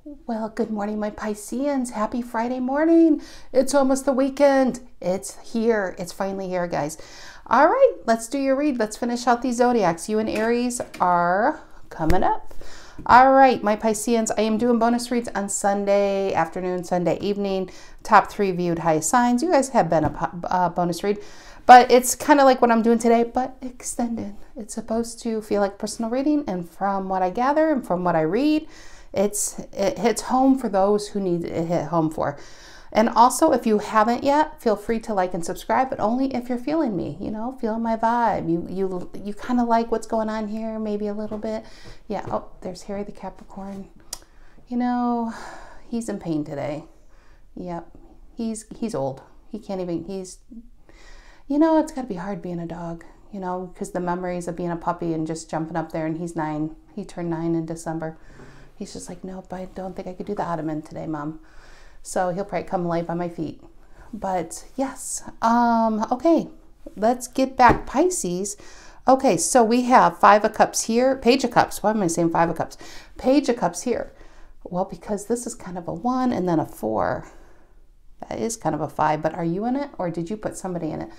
Well, good morning, my Pisceans. Happy Friday morning. It's almost the weekend. It's here. It's finally here, guys. All right, let's do your read. Let's finish out these zodiacs. You and Aries are coming up. All right, my Pisceans, I am doing bonus reads on Sunday afternoon, Sunday evening. Top 3 viewed highest signs. You guys have been a bonus read, but it's kind of like what I'm doing today, but extended. It's supposed to feel like personal reading, and from what I gather and from what I read, it hits home for those who need it hit home for. And also, if you haven't yet, feel free to like and subscribe, but only if you're feeling me, you know, feeling my vibe. You kind of like what's going on here, maybe a little bit. Yeah, oh, there's Harry the Capricorn. You know, he's in pain today. Yep, he's old. He can't even, you know, it's got to be hard being a dog, you know, because the memories of being a puppy and just jumping up there, and he's 9. He turned 9 in December. He's just like, nope, I don't think I could do the ottoman today, Mom. So he'll probably come alive by my feet. But yes, okay, let's get back, Pisces. Okay, so we have 5 of Cups here, Page of Cups. Why am I saying 5 of Cups? Page of Cups here. Well, because this is kind of a 1 and then a 4. That is kind of a 5, but are you in it or did you put somebody in it?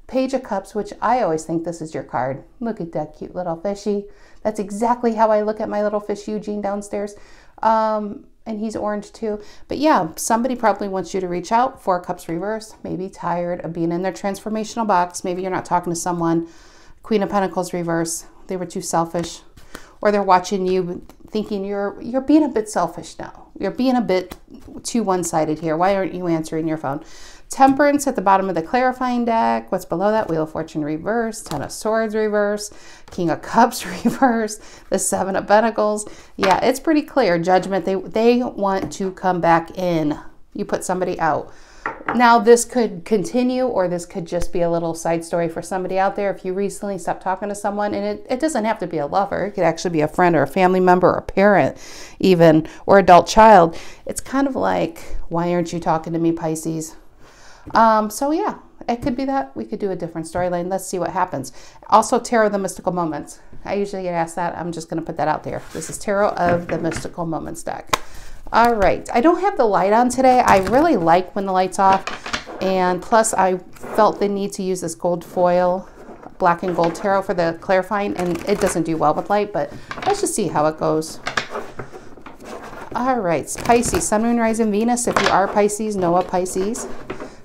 Page of Cups, which I always think this is your card. Look at that cute little fishy. That's exactly how I look at my little fish Eugene downstairs. And he's orange too. But yeah, somebody probably wants you to reach out. 4 Cups reverse. Maybe tired of being in their transformational box. Maybe you're not talking to someone. Queen of Pentacles reverse. They were too selfish. Or they're watching you thinking you're being a bit selfish now. You're being a bit too one-sided here. Why aren't you answering your phone? Temperance at the bottom of the clarifying deck. What's below that? Wheel of Fortune reverse, 10 of Swords reverse, King of Cups reverse, the 7 of Pentacles. Yeah, it's pretty clear. Judgment. They want to come back in. You put somebody out. Now, this could continue, or this could just be a little side story for somebody out there. If you recently stopped talking to someone, and it doesn't have to be a lover. It could actually be a friend or a family member or a parent even, or adult child. It's kind of like, why aren't you talking to me, Pisces? So yeah, it could be that. We could do a different storyline. Let's see what happens. Also, Tarot of the Mystical Moments. I usually get asked that. I'm just going to put that out there. This is Tarot of the Mystical Moments deck. All right. I don't have the light on today. I really like when the light's off. And plus, I felt the need to use this gold foil, black and gold tarot for the clarifying. And it doesn't do well with light, but let's just see how it goes. All right. Pisces, Sun, Moon, Rising, Venus. If you are Pisces, know a Pisces.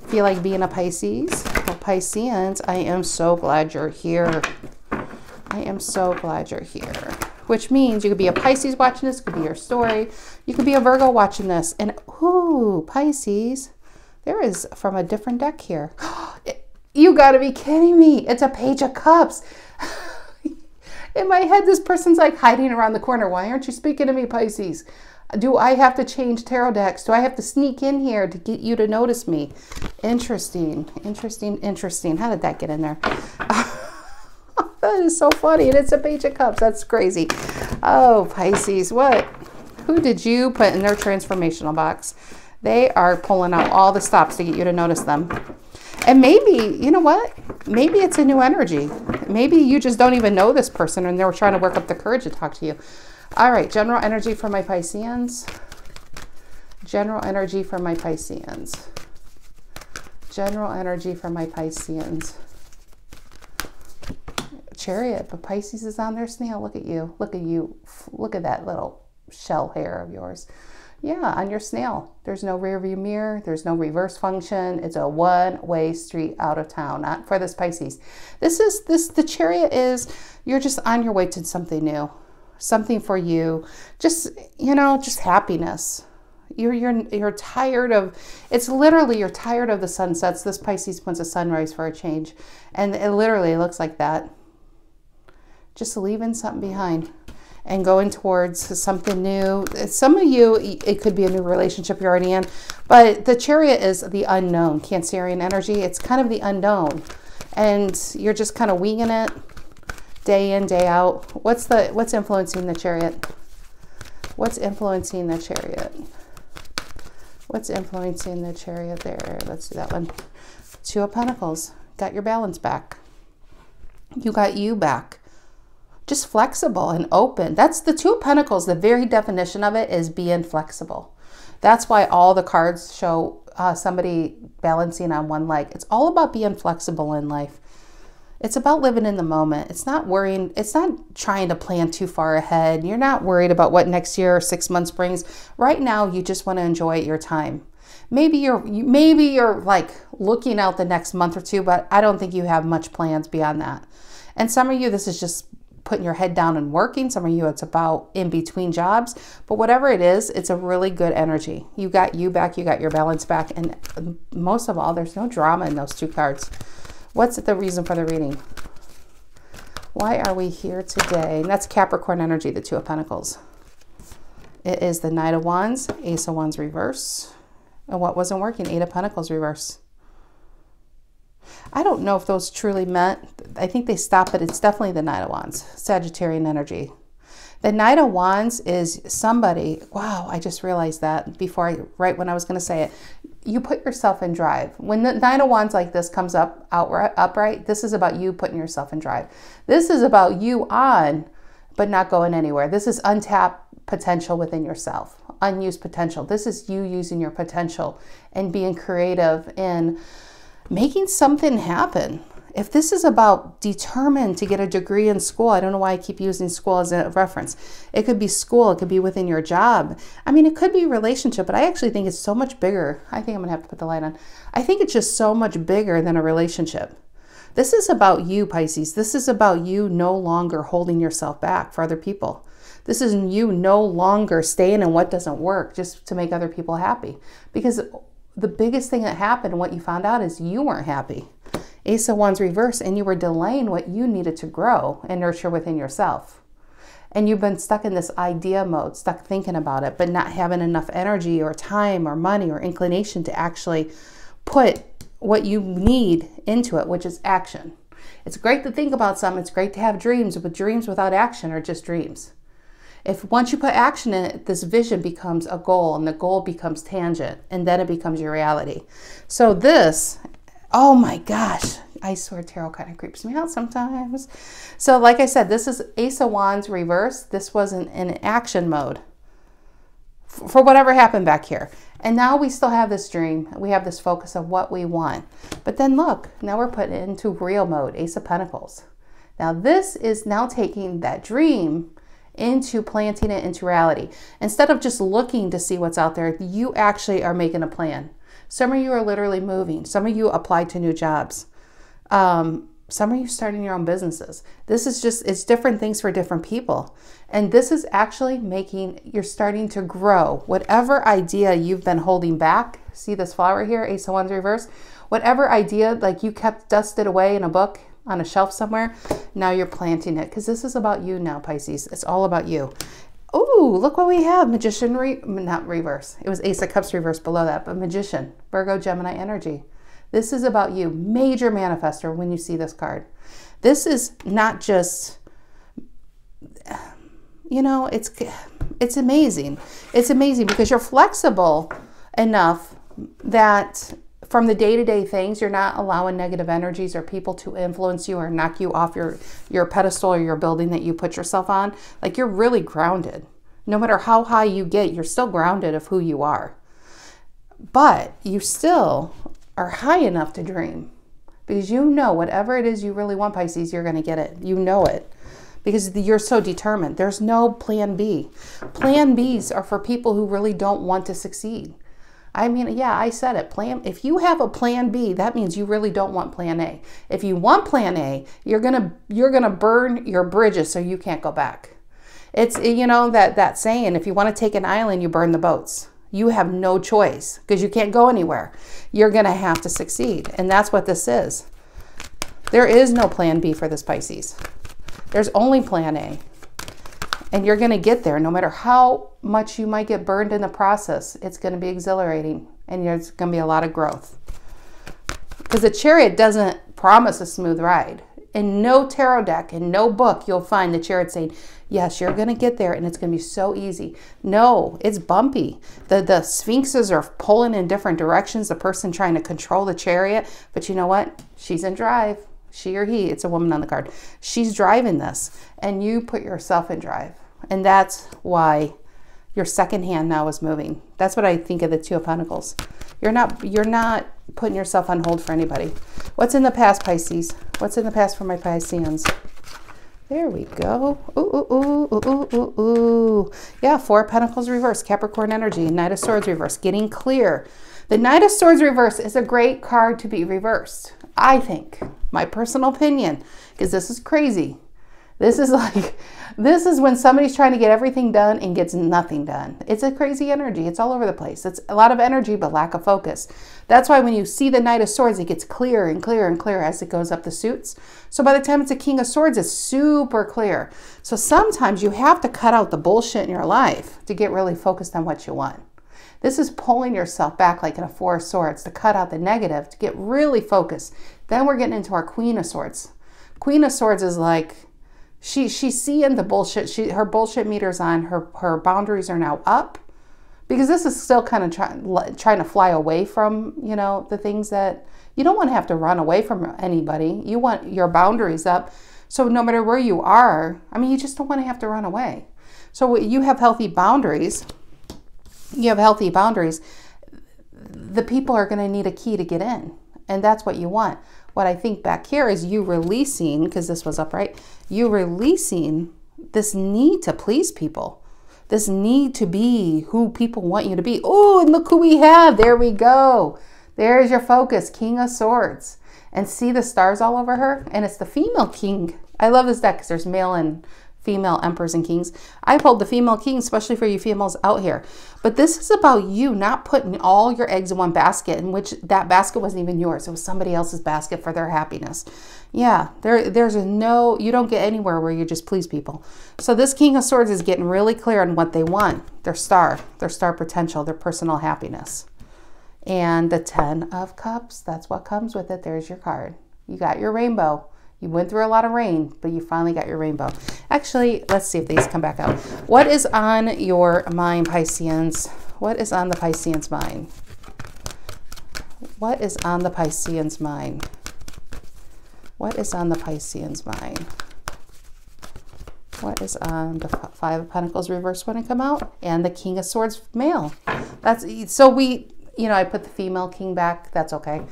Feel like being a Pisces? Well, Pisceans, I am so glad you're here. I am so glad you're here. Which means you could be a Pisces watching this. It could be your story. You could be a Virgo watching this. And, ooh, Pisces. There is from a different deck here. You got to be kidding me. It's a Page of Cups. In my head, this person's like hiding around the corner. Why aren't you speaking to me, Pisces? Do I have to change tarot decks? Do I have to sneak in here to get you to notice me? Interesting, interesting, interesting. How did that get in there? That is so funny. And it's a Page of Cups. That's crazy. Oh, Pisces, what? Who did you put in their transformational box? They are pulling out all the stops to get you to notice them. And maybe, you know what? Maybe it's a new energy. Maybe you just don't even know this person and they're trying to work up the courage to talk to you. All right, general energy for my Pisceans. General energy for my Pisceans. General energy for my Pisceans. Chariot, but Pisces is on their snail. Look at you. Look at you. Look at that little shell hair of yours. Yeah, on your snail. There's no rear view mirror. There's no reverse function. It's a one-way street out of town, not for this Pisces. The Chariot is, you're just on your way to something new. Something for you, just, you know, just happiness. You're tired of, it's literally, you're tired of the sunsets. This Pisces wants a sunrise for a change. And it literally looks like that. Just leaving something behind and going towards something new. Some of you, it could be a new relationship you're already in, but the Chariot is the unknown, Cancerian energy. It's kind of the unknown and you're just kind of winging it. Day in, day out. What's influencing the Chariot? What's influencing the Chariot? What's influencing the Chariot there? Let's do that one. 2 of Pentacles. Got your balance back. You got you back. just flexible and open. That's the Two of Pentacles. The very definition of it is being flexible. That's why all the cards show somebody balancing on one leg. It's all about being flexible in life. It's about living in the moment. It's not worrying. It's not trying to plan too far ahead. You're not worried about what next year or 6 months brings. Right now, you just want to enjoy your time. Maybe you're like looking out the next month or two, but I don't think you have much plans beyond that. And some of you, this is just putting your head down and working. Some of you, it's about in between jobs. But whatever it is, it's a really good energy. You got you back. You got your balance back. And most of all, there's no drama in those two cards. What's the reason for the reading? Why are we here today? And that's Capricorn energy, the Two of Pentacles. It is the Knight of Wands, Ace of Wands reverse. And what wasn't working? Eight of Pentacles reverse. I don't know if those truly meant, I think they stopped, but it's definitely the Knight of Wands, Sagittarian energy. The Knight of Wands is somebody, wow, I just realized that right when I was going to say it. You put yourself in drive. When the Knight of Wands like this comes up upright, this is about you putting yourself in drive. This is about you on, but not going anywhere. This is untapped potential within yourself, unused potential. This is you using your potential and being creative and making something happen. If this is about determined to get a degree in school, I don't know why I keep using school as a reference. It could be school, it could be within your job. I mean, it could be relationship, but I actually think it's so much bigger. I think I'm gonna have to put the light on. I think it's just so much bigger than a relationship. This is about you, Pisces. This is about you no longer holding yourself back for other people. This is you no longer staying in what doesn't work just to make other people happy. Because the biggest thing that happened and what you found out is you weren't happy. Ace of Wands reverse, and you were delaying what you needed to grow and nurture within yourself. And you've been stuck in this idea mode, stuck thinking about it, but not having enough energy or time or money or inclination to actually put what you need into it, which is action. It's great to think about something. It's great to have dreams, but dreams without action are just dreams. If once you put action in it, this vision becomes a goal, and the goal becomes tangent, and then it becomes your reality. So this, oh my gosh, I swear tarot kind of creeps me out sometimes. So like I said, this is Ace of Wands reverse. This wasn't in action mode for whatever happened back here. And now we still have this dream. We have this focus of what we want. But then look, now we're putting it into real mode, Ace of Pentacles. Now this is now taking that dream into planting it into reality. Instead of just looking to see what's out there, you actually are making a plan. Some of you are literally moving. Some of you applied to new jobs. Some of you starting your own businesses. This is just, it's different things for different people. And this is actually making, you're starting to grow. Whatever idea you've been holding back, see this flower here, Ace of Wands reverse, whatever idea like you kept dusted away in a book, on a shelf somewhere, now you're planting it, because this is about you now, Pisces. It's all about you. Oh, look what we have. Magician, not reverse. It was Ace of Cups reverse below that, but Magician, Virgo, Gemini energy. This is about you. Major manifestor when you see this card. This is not just, you know, it's amazing. It's amazing because you're flexible enough that from the day-to-day things, you're not allowing negative energies or people to influence you or knock you off your pedestal or your building that you put yourself on. Like, you're really grounded. No matter how high you get, you're still grounded of who you are. But you still are high enough to dream, because you know whatever it is you really want, Pisces, you're going to get it. You know it because you're so determined. There's no plan B. Plan Bs are for people who really don't want to succeed. I mean, yeah, I said it. If you have a plan B, that means you really don't want plan A. If you want plan A, you're gonna burn your bridges so you can't go back. It's, you know, that saying, if you want to take an island, you burn the boats. You have no choice because you can't go anywhere. You're gonna have to succeed, and that's what this is. There is no plan B for this Pisces. There's only plan A. And you're going to get there no matter how much you might get burned in the process. It's going to be exhilarating, and there's going to be a lot of growth. Because the Chariot doesn't promise a smooth ride. In no tarot deck, in no book, you'll find the Chariot saying, yes, you're going to get there and it's going to be so easy. No, it's bumpy. The Sphinxes are pulling in different directions, the person trying to control the Chariot. But you know what? She's in drive. She or he, it's a woman on the card. She's driving this, and you put yourself in drive. And that's why your second hand now is moving. That's what I think of the Two of Pentacles. You're not putting yourself on hold for anybody. What's in the past, Pisces? What's in the past for my Pisceans? There we go. Ooh, ooh, ooh, ooh, ooh, ooh. Yeah, Four of Pentacles reverse, Capricorn energy, Knight of Swords reverse, getting clear. The Knight of Swords reverse is a great card to be reversed, I think. My personal opinion, because this is crazy. This is when somebody's trying to get everything done and gets nothing done. It's a crazy energy. It's all over the place. It's a lot of energy, but lack of focus. That's why when you see the Knight of Swords, it gets clearer and clearer and clearer as it goes up the suits. So by the time it's a King of Swords, it's super clear. So sometimes you have to cut out the bullshit in your life to get really focused on what you want. This is pulling yourself back like in a Four of Swords to cut out the negative, to get really focused. Then we're getting into our Queen of Swords. Queen of Swords is like, she's seeing the bullshit. Her bullshit meter's on. Her boundaries are now up, because this is still kind of trying to fly away from, you know, the things that you don't want to have to run away from anybody. You want your boundaries up. So no matter where you are, I mean, you just don't want to have to run away. So you have healthy boundaries. You have healthy boundaries. The people are going to need a key to get in, and that's what you want. What I think back here is you releasing, because this was upright, you releasing this need to please people, this need to be who people want you to be. Oh, and look who we have. There we go. There's your focus, King of Swords. And see the stars all over her? And it's the female king. I love this deck because there's male and female emperors and kings. I pulled the female king, especially for you females out here. But this is about you not putting all your eggs in one basket, in which that basket wasn't even yours. It was somebody else's basket for their happiness. Yeah, there's no, you don't get anywhere where you just please people. So this King of Swords is getting really clear on what they want. Their star potential, their personal happiness. And the Ten of Cups, that's what comes with it. There's your card. You got your rainbow. You went through a lot of rain, but you finally got your rainbow. Actually, let's see if these come back out. What is on your mind, Pisceans? What is on the Pisceans' mind? What is on the Pisceans' mind? What is on the Pisceans' mind? What is on the Five of Pentacles reverse when it come out? And the King of Swords male. That's, so we, you know, I put the female king back. That's okay.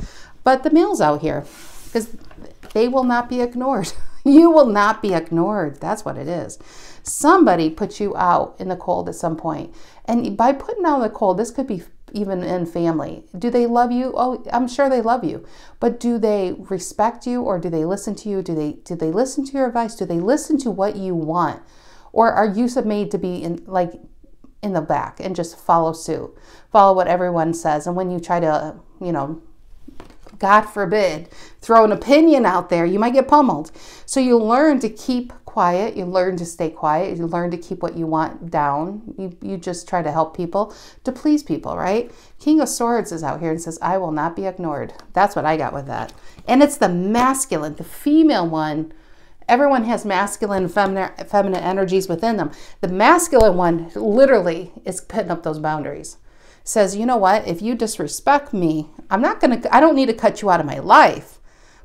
But the male's out here because they will not be ignored. You will not be ignored. That's what it is. Somebody put you out in the cold at some point. And by putting out in the cold, this could be even in family. Do they love you? Oh, I'm sure they love you. But do they respect you, or do they listen to you? Do they listen to your advice? Do they listen to what you want? Or are you made to be in the back and just follow suit? Follow what everyone says. And when you try to, you know, God forbid, throw an opinion out there, you might get pummeled. So you learn to keep quiet. You learn to stay quiet. You learn to keep what you want down. You just try to help people, to please people, right? King of Swords is out here and says, I will not be ignored. That's what I got with that. And it's the masculine, the female one. Everyone has masculine and feminine energies within them. The masculine one literally is putting up those boundaries. Says, you know what, if you disrespect me, I don't need to cut you out of my life,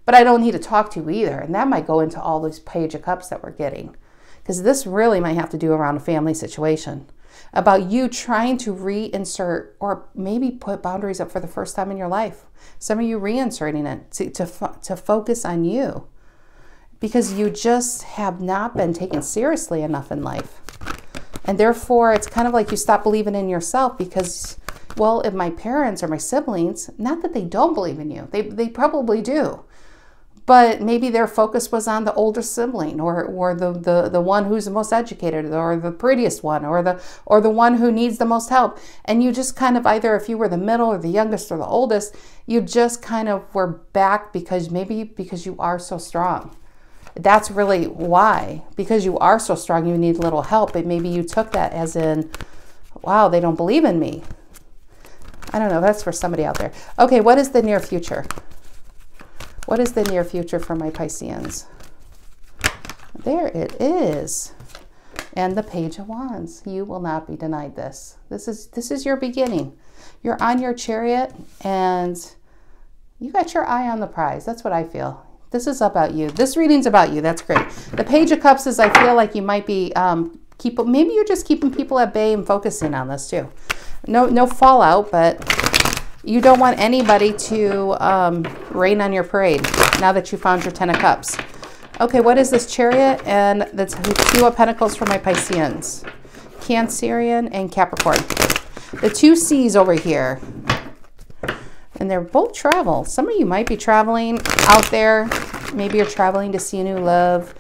but I don't need to talk to you either. And that might go into all these Page of Cups that we're getting, because this really might have to do around a family situation, about you trying to reinsert or maybe put boundaries up for the first time in your life. Some of you reinserting it to focus on you, because you just have not been taken seriously enough in life. And therefore, it's kind of like you stop believing in yourself because, well, if my parents or my siblings, not that they don't believe in you, they probably do, but maybe their focus was on the older sibling, or the one who's the most educated, or the prettiest one, or the one who needs the most help. And you just kind of, either if you were the middle or the youngest or the oldest, you just kind of were back because you are so strong. That's really why, because you are so strong, you need a little help. But maybe you took that as in, wow, they don't believe in me. I don't know. That's for somebody out there. Okay, what is the near future? What is the near future for my Pisceans? There it is. And the Page of Wands. You will not be denied this. This is your beginning. You're on your chariot and you got your eye on the prize. That's what I feel. This is about you. This reading's about you. That's great. The Page of Cups is, I feel like you might be, maybe you're just keeping people at bay and focusing on this too. No fallout, but you don't want anybody to rain on your parade now that you found your 10 of Cups. Okay, what is this? Chariot and the Two of Pentacles for my Pisceans. Cancerian and Capricorn. The two C's over here. And they're both travel. Some of you might be traveling out there. Maybe you're traveling to see a new love.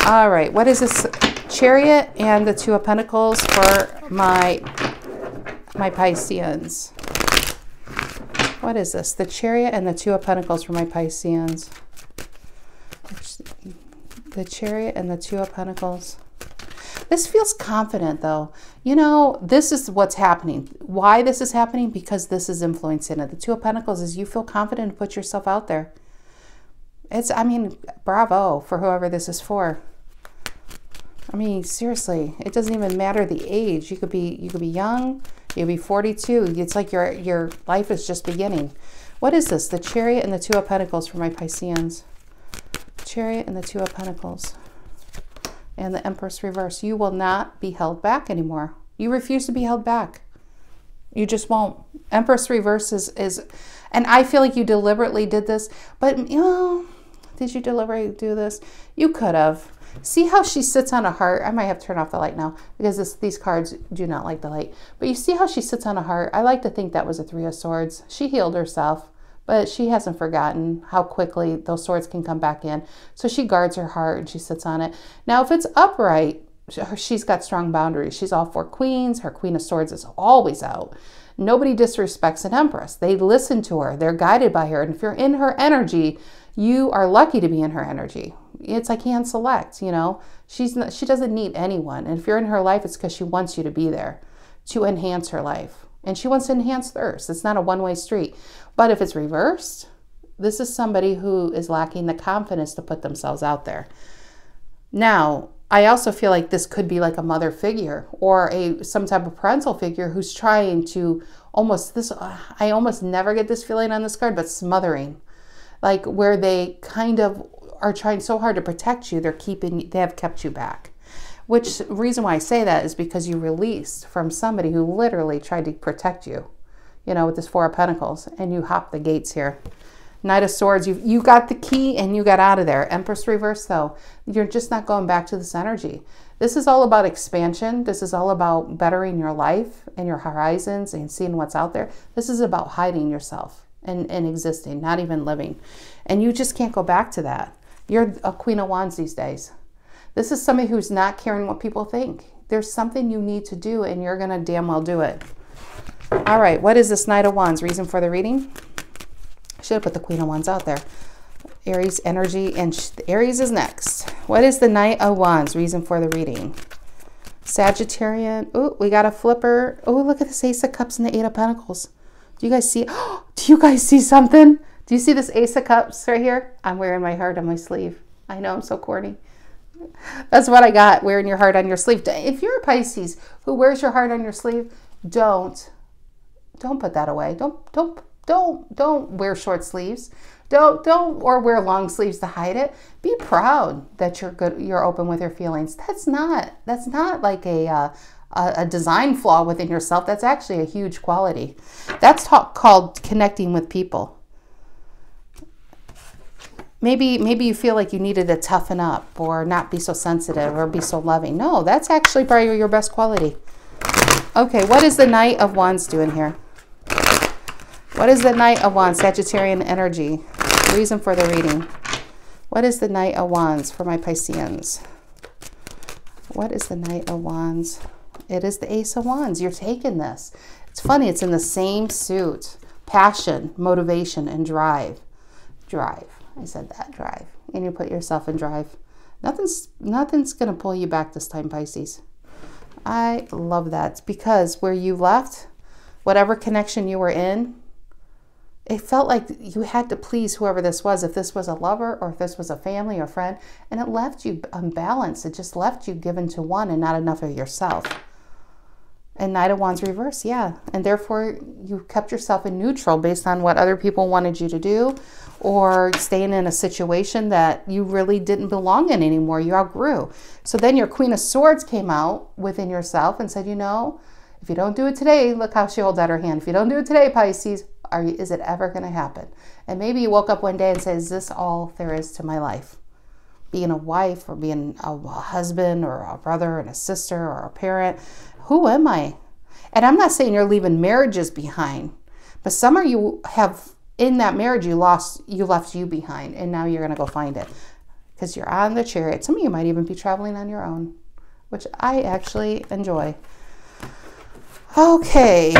All right, what is this? Chariot and the Two of Pentacles for my Pisceans. What is this? The Chariot and the Two of Pentacles for my Pisceans. The Chariot and the Two of Pentacles. This feels confident though. You know, this is what's happening. Why this is happening? Because this is influencing it. The Two of Pentacles is you feel confident to put yourself out there. I mean, bravo for whoever this is for. I mean, seriously, it doesn't even matter the age. You could be young, you could be 42. It's like your life is just beginning. What is this? The Chariot and the Two of Pentacles for my Pisceans. Chariot and the Two of Pentacles. And the Empress reverse. You will not be held back anymore. You refuse to be held back. You just won't. Empress reverse is and I feel like you deliberately did this, but you know, did you deliberately do this? You could have. See how she sits on a heart? I might have to turn off the light now because these cards do not like the light. But you see how she sits on a heart? I like to think that was a Three of Swords. She healed herself, but she hasn't forgotten how quickly those swords can come back in. So she guards her heart and she sits on it. Now, if it's upright, she's got strong boundaries. She's all four queens. Her Queen of Swords is always out. Nobody disrespects an Empress. They listen to her. They're guided by her. And if you're in her energy, you are lucky to be in her energy. It's like hand select, you know. She doesn't need anyone. And if you're in her life, it's because she wants you to be there to enhance her life. And she wants to enhance theirs. It's not a one-way street. But if it's reversed, this is somebody who is lacking the confidence to put themselves out there. Now, I also feel like this could be like a mother figure or some type of parental figure who's trying to I almost never get this feeling on this card, but smothering. Like where they kind of are trying so hard to protect you, they have kept you back. Which reason why I say that is because you released from somebody who literally tried to protect you, you know, with this Four of Pentacles, and you hopped the gates here. Knight of Swords, you got the key and you got out of there. Empress reverse though, you're just not going back to this energy. This is all about expansion. This is all about bettering your life and your horizons and seeing what's out there. This is about hiding yourself and existing, not even living. And you just can't go back to that. You're a Queen of Wands these days. This is somebody who's not caring what people think. There's something you need to do and you're going to damn well do it. All right, what is this Knight of Wands? Reason for the reading? I should have put the Queen of Wands out there. Aries energy, and Aries is next. What is the Knight of Wands? Reason for the reading. Sagittarian. Oh, we got a flipper. Oh, look at this Ace of Cups and the Eight of Pentacles. Do you guys see? Oh, do you guys see something? Do you see this Ace of Cups right here? I'm wearing my heart on my sleeve. I know, I'm so corny. That's what I got, wearing your heart on your sleeve. If you're a Pisces who wears your heart on your sleeve, don't put that away. Don't wear short sleeves. Don't or wear long sleeves to hide it. Be proud that you're open with your feelings. That's not like a design flaw within yourself. That's actually a huge quality. That's called connecting with people. Maybe you feel like you needed to toughen up or not be so sensitive or be so loving. No, that's actually probably your best quality. Okay, what is the Knight of Wands doing here? What is the Knight of Wands? Sagittarian energy. Reason for the reading. What is the Knight of Wands for my Pisceans? What is the Knight of Wands? It is the Ace of Wands. You're taking this. It's funny. It's in the same suit. Passion, motivation, and drive. Drive. I said that, drive. And you put yourself in drive. Nothing's going to pull you back this time, Pisces. I love that because where you left, whatever connection you were in, it felt like you had to please whoever this was, if this was a lover or if this was a family or friend, and it left you unbalanced. It just left you given to one and not enough of yourself. And Knight of Wands reverse, yeah. And therefore, you kept yourself in neutral based on what other people wanted you to do, or staying in a situation that you really didn't belong in anymore. You outgrew. So then your Queen of Swords came out within yourself and said, you know, if you don't do it today, look how she holds out her hand. If you don't do it today, Pisces, is it ever going to happen? And maybe you woke up one day and said, is this all there is to my life? Being a wife, or being a husband, or a brother and a sister, or a parent. Who am I? And I'm not saying you're leaving marriages behind, but some of you have, in that marriage, you left you behind, and now you're going to go find it because you're on the Chariot. Some of you might even be traveling on your own, which I actually enjoy. Okay.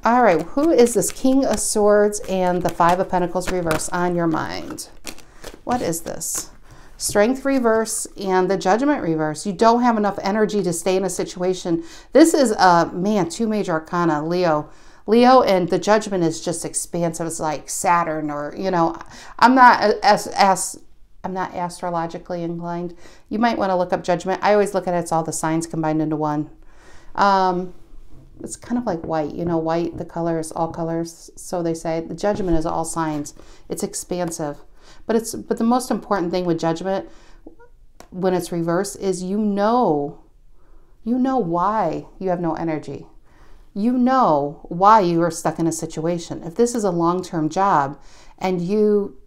All right. Who is this King of Swords and the Five of Pentacles reverse on your mind? What is this? Strength reverse and the Judgment reverse. You don't have enough energy to stay in a situation. This is, man, two major arcana, Leo. Leo, and the Judgment is just expansive. It's like Saturn, or, you know, I'm not astrologically inclined. You might want to look up Judgment. I always look at it, it's all the signs combined into one. It's kind of like white, you know, white, the color is all colors. So they say the Judgment is all signs. It's expansive. But the most important thing with Judgment, when it's reversed, is you know why you have no energy. You know why you are stuck in a situation. If this is a long-term job and you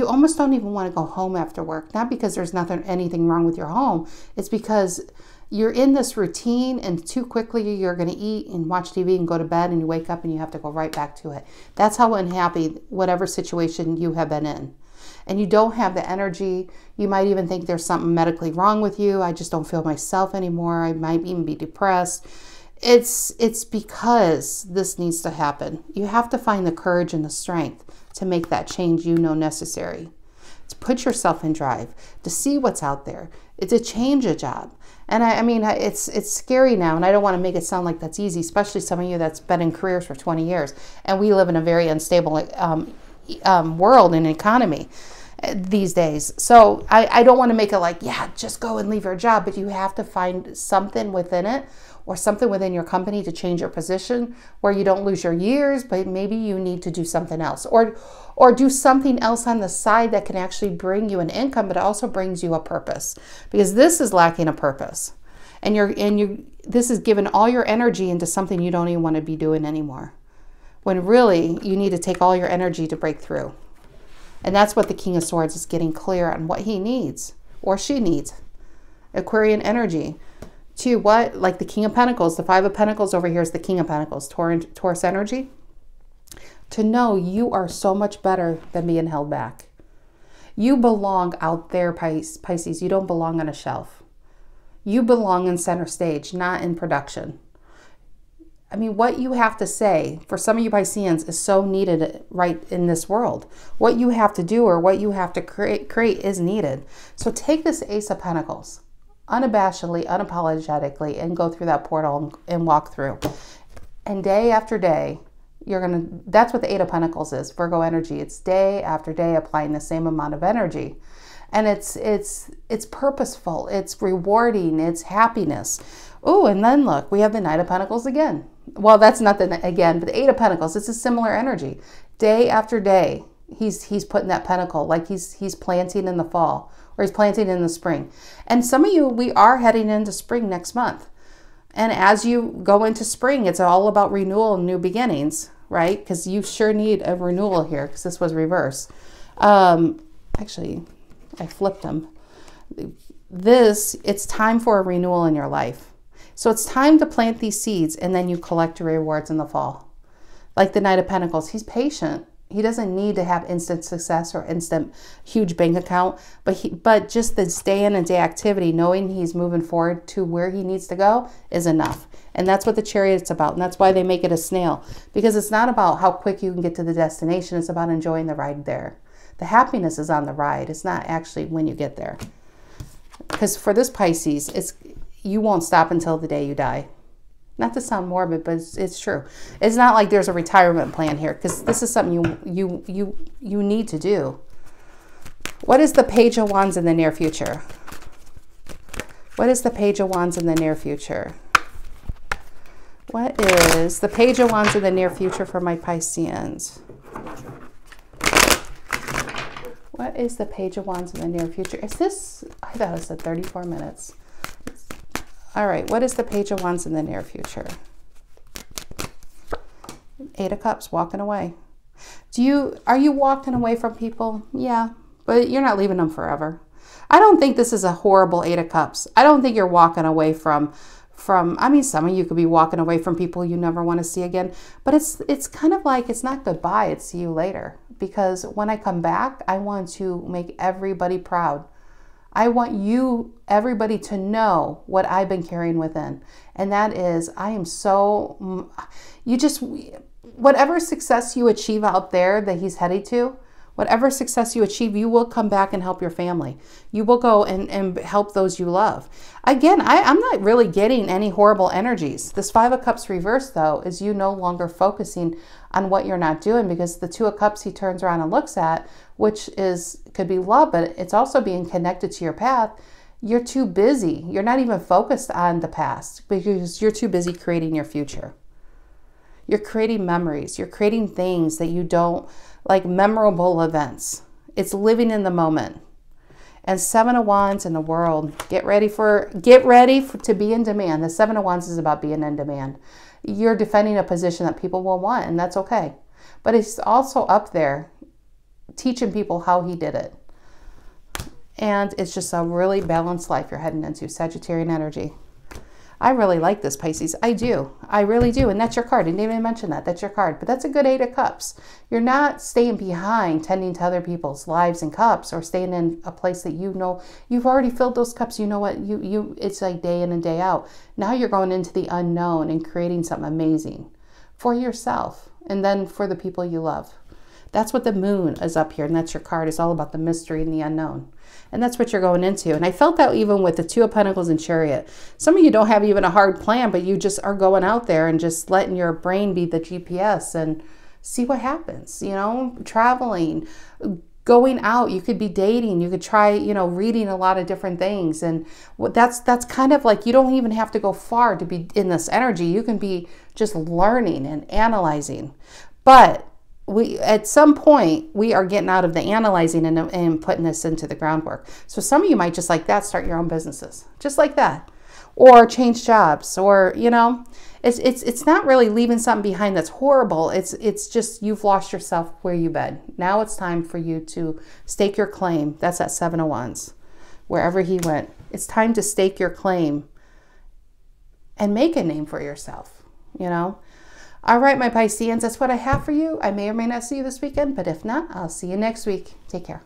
almost don't even want to go home after work, not because there's anything wrong with your home, it's because you're in this routine, and too quickly you're going to eat and watch TV and go to bed, and you wake up and you have to go right back to it. That's how unhappy whatever situation you have been in. And you don't have the energy. You might even think there's something medically wrong with you. I just don't feel myself anymore. I might even be depressed. It's because this needs to happen. You have to find the courage and the strength to make that change you know necessary. To put yourself in drive, to see what's out there, to change a job. And I mean, it's scary now, and I don't want to make it sound like that's easy, especially some of you that's been in careers for 20 years. And we live in a very unstable world and economy these days. So I don't want to make it like, yeah, just go and leave your job, but you have to find something within it, or something within your company to change your position where you don't lose your years, but maybe you need to do something else, or do something else on the side that can actually bring you an income, but also brings you a purpose, because this is lacking a purpose. And this is giving all your energy into something you don't even want to be doing anymore, when really you need to take all your energy to break through. And that's what the King of Swords is getting clear on what he needs, or she needs. Aquarian energy. To what? Like the King of Pentacles, the Five of Pentacles over here is the King of Pentacles, Taurus energy. To know you are so much better than being held back. You belong out there, Pisces. You don't belong on a shelf. You belong in center stage, not in production. I mean, what you have to say, for some of you Pisceans, is so needed right in this world. What you have to do, or what you have to create is needed. So take this Ace of Pentacles, unabashedly, unapologetically, and go through that portal and walk through. And day after day, that's what the Eight of Pentacles is, Virgo energy. It's day after day applying the same amount of energy. And it's purposeful, it's rewarding, it's happiness. Oh, and then look, we have the Knight of Pentacles again. Well, that's not again, but the Eight of Pentacles, it's a similar energy. Day after day, he's putting that pentacle, like he's planting in the fall, or he's planting in the spring. And some of you, we are heading into spring next month. And as you go into spring, it's all about renewal and new beginnings, right? Because you sure need a renewal here, because this was reverse. Actually, I flipped them. It's time for a renewal in your life. So it's time to plant these seeds, and then you collect your rewards in the fall. Like the Knight of Pentacles, he's patient. He doesn't need to have instant success or instant huge bank account, but just this day in and day activity, knowing he's moving forward to where he needs to go, is enough. And that's what the Chariot's about. And that's why they make it a snail, because it's not about how quick you can get to the destination. It's about enjoying the ride there. The happiness is on the ride. It's not actually when you get there. Because for this Pisces, you won't stop until the day you die. Not to sound morbid, but it's true. It's not like there's a retirement plan here, because this is something you need to do. What is the Page of Wands in the near future? What is the Page of Wands in the near future? What is the Page of Wands in the near future for my Pisceans? What is the Page of Wands in the near future? Is this, I thought it said 34 minutes. All right, what is the Page of Wands in the near future? 8 of Cups, walking away. Are you walking away from people? Yeah, but you're not leaving them forever. I don't think this is a horrible 8 of Cups. I don't think you're walking away from, I mean, some of you could be walking away from people you never want to see again, but it's kind of like, it's not goodbye, it's see you later. Because when I come back, I want to make everybody proud. I want everybody to know what I've been carrying within. And that is, I am so, whatever success you achieve out there that he's headed to, whatever success you achieve, you will come back and help your family. You will go and help those you love. Again, I'm not really getting any horrible energies. This 5 of Cups reversed, though, is you no longer focusing on what you're not doing, because the 2 of Cups he turns around and looks at, which could be love, but it's also being connected to your path. You're too busy. You're not even focused on the past because you're too busy creating your future. You're creating memories. You're creating things that you don't, like memorable events. It's living in the moment. And 7 of Wands in the world. Get ready to be in demand. The 7 of Wands is about being in demand. You're defending a position that people will want, and that's okay. But it's also up there teaching people how he did it. And it's just a really balanced life you're heading into. Sagittarian energy. I really like this, Pisces. I do. I really do. And that's your card. I didn't even mention that. That's your card. But that's a good 8 of Cups. You're not staying behind tending to other people's lives and cups, or staying in a place that you know you've already filled those cups. You know what? It's like day in and day out. Now you're going into the unknown and creating something amazing for yourself and then for the people you love. That's what the moon is up here. And that's your card. It's all about the mystery and the unknown. And that's what you're going into. And I felt that even with the 2 of Pentacles and Chariot. Some of you don't have even a hard plan, but you just are going out there and just letting your brain be the GPS and see what happens. You know, traveling, going out. You could be dating. You could try, reading a lot of different things. And that's kind of like, you don't even have to go far to be in this energy. You can be just learning and analyzing. But at some point, we are getting out of the analyzing and putting this into the groundwork. So some of you might just like that, start your own businesses, just like that, or change jobs, or, it's not really leaving something behind that's horrible. It's just you've lost yourself where you've been. Now it's time for you to stake your claim. That's that 7 of Wands, wherever he went. It's time to stake your claim and make a name for yourself, All right, my Pisceans, that's what I have for you. I may or may not see you this weekend, but if not, I'll see you next week. Take care.